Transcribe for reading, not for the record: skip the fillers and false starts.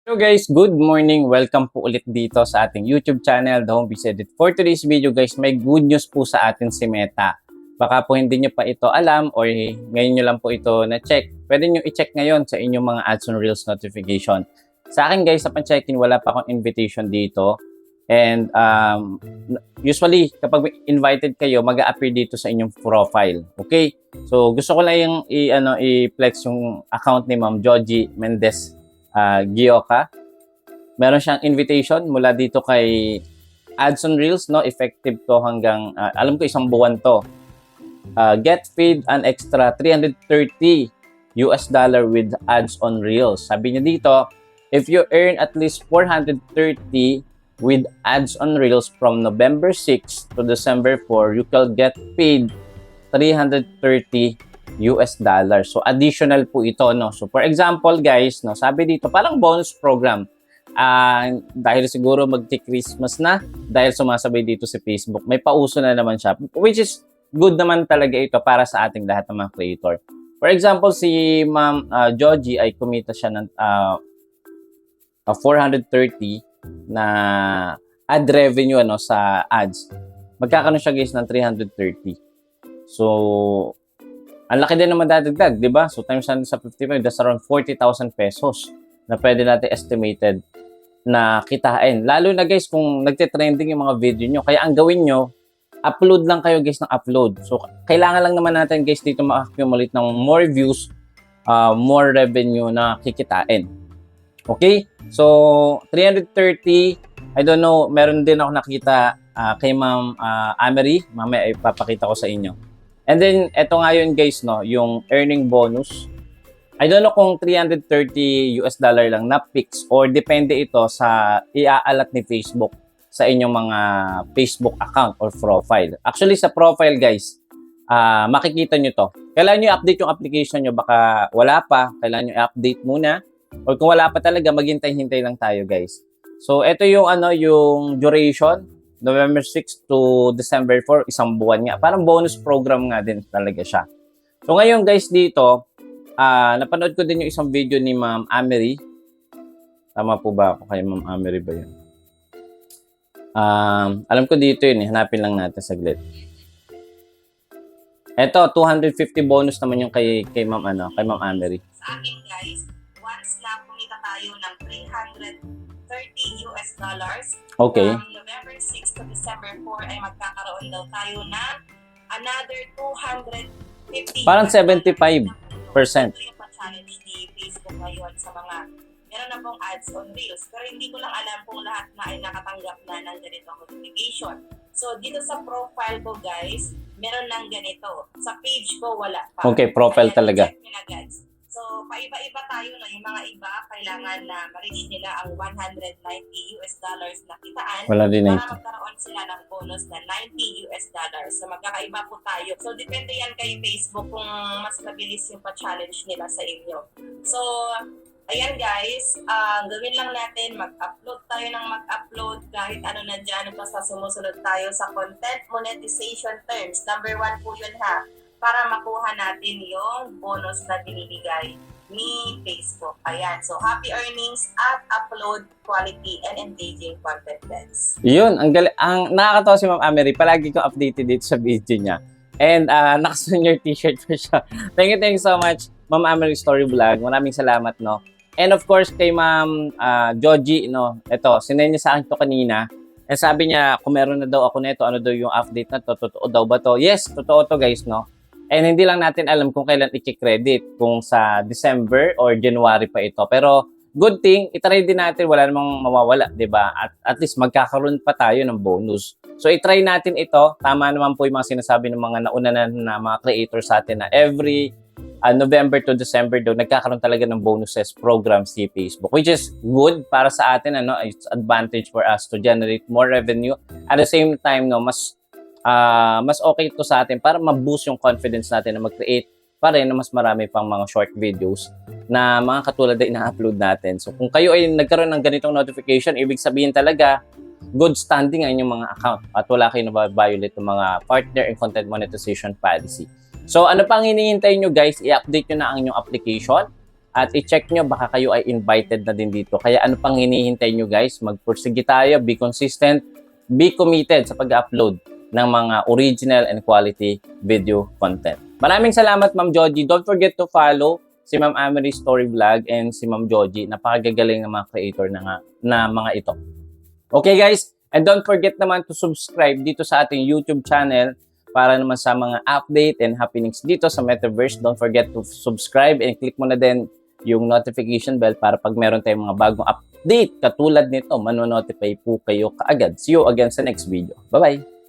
Hello guys, good morning. Welcome po ulit dito sa ating YouTube channel, The Home Biz Edit. For today's video guys, may good news po sa atin si Meta. Baka po hindi nyo pa ito alam or ngayon nyo lang po ito na-check. Pwede nyo i-check ngayon sa inyong mga ads on Reels notification. Sa akin guys, sa pan-check-in, wala pa akong invitation dito. And usually, kapag invited kayo, mag-a-appear dito sa inyong profile. Okay? So, gusto ko lang yung i-flex yung account ni Ma'am Joji Mendez Gioca. Meron siyang invitation mula dito kay Ads on Reels, no? Effective to hanggang, alam ko isang buwan to. Get paid an extra $330 with Ads on Reels. Sabi niya dito, if you earn at least 430 with Ads on Reels from November 6 to December 4, you can get paid $330. So additional po ito, no. So for example, guys, no, sabi dito parang bonus program. Dahil siguro magti-Christmas na, dahil sumasabay dito si Facebook, may pauso na naman siya, which is good naman talaga ito para sa ating lahat ng mga creator. For example, si Ma'am Joji ay kumita siya ng 430 na ad revenue sa ads. Magkakaroon siya guys ng 330. So, ang laki din naman dadagdag, di ba? So, times sa 55, that's around 40,000 pesos na pwede natin estimated na kitain. Lalo na guys, kung nagte-trending yung mga video nyo. Kaya ang gawin nyo, upload lang kayo guys ng upload. So, kailangan lang naman natin guys dito ma-accumulate ng more views, more revenue na kikitain. Okay? So, 330, I don't know, meron din ako nakita kay Ma'am Amery. Mamaya ipapakita ko sa inyo. And then, eto nga yun guys, no, yung earning bonus. I don't know kung $330 lang na fix or depende ito sa iaalat ni Facebook sa inyong mga Facebook account or profile. Actually, sa profile guys, makikita nyo to. Kailangan nyo i-update yung application nyo. Baka wala pa, kailangan nyo i-update muna. Or kung wala pa talaga, maghintay-hintay lang tayo guys. So, ito yung yung duration. November 6 to December 4, isang buwan nga. Parang bonus program nga din talaga siya. So ngayon guys dito, napanood ko din yung isang video ni Ma'am Amery. Tama po ba ako kay Ma'am Amery ba yun? Alam ko dito yun, hanapin lang natin saglit. Eto, 250 bonus naman yung kay Ma'am kay Ma'am Amery. Sa akin guys, once na kumita tayo ng $330, okay. From November 6 to December 4 ay magkakaroon daw tayo ng another 250. Parang 75%. Ito yung pa-challenge ni Facebook ngayon sa mga meron na pong ads on Reels. Pero hindi ko lang alam kung lahat na ay nakatanggap na ng ganitong notification. So, dito sa profile ko guys, meron ng ganito. Sa page ko, wala pa. Okay, profile talaga. Check nyo na guys. So, paiba-iba tayo, no? Yung mga iba, kailangan na ma-reach nila ang $190 na kitaan. Wala din para magkaroon sila ng bonus na $90. So, magkakaiba po tayo. So, depende yan kay Facebook kung mas mabilis yung pa-challenge nila sa inyo. So, ayan guys, gawin lang natin, mag-upload tayo ng mag-upload kahit ano na dyan, basta sumusunod tayo sa content monetization terms. Number 1 po yun ha, para makuha natin yung bonus na binibigay ni Facebook. Ayan. So, happy earnings at upload quality and engaging content guys. Yun, ang nakakatawa si Ma'am Amery. Palagi kong updated dito sa video niya. And naka-senior t-shirt pa siya. Thank you so much, Ma'am Amery Story Vlog. Maraming salamat, no? And of course, kay Ma'am Joji, no? Ito, sinend niya sa akin to kanina. And sabi niya, kung meron na daw ako nito, ano daw yung update na to? Totoo daw ba to? Yes, totoo to guys, no? And hindi lang natin alam kung kailan i-credit, kung sa December or January pa ito. Pero good thing, itry din natin, wala namang mawawala, di ba? At least magkakaroon pa tayo ng bonus. So itry natin ito. Tama naman po yung mga sinasabi ng mga nauna na mga creators sa atin na every November to December daw, nagkakaroon talaga ng bonuses program si Facebook. Which is good para sa atin, it's advantage for us to generate more revenue. At the same time, mas okay ito sa atin para ma-boost yung confidence natin na mag-create pa rin na mas marami pang mga short videos na mga katulad na ina-upload natin. So kung kayo ay nagkaroon ng ganitong notification, ibig sabihin talaga good standing ang inyong mga account at wala kayo na-violate ng mga partner and content monetization policy. So ano pang hinihintay nyo guys, i-update nyo na ang inyong application At i-check nyo, baka kayo ay invited na din dito. Kaya ano pang hinihintay nyo guys? Magpursige tayo, be consistent, be committed sa pag-upload ng mga original and quality video content. Maraming salamat Ma'am Joji. Don't forget to follow si Ma'am Amery Story Vlog and si Ma'am Joji. Napakagagaling ng mga creator na mga ito. Okay guys, and don't forget naman to subscribe dito sa ating YouTube channel para naman sa mga update and happenings dito sa Metaverse. Don't forget to subscribe and click mo na din yung notification bell para pag meron tayong mga bagong update katulad nito, manonotify po kayo kaagad. See you again sa next video. Bye-bye!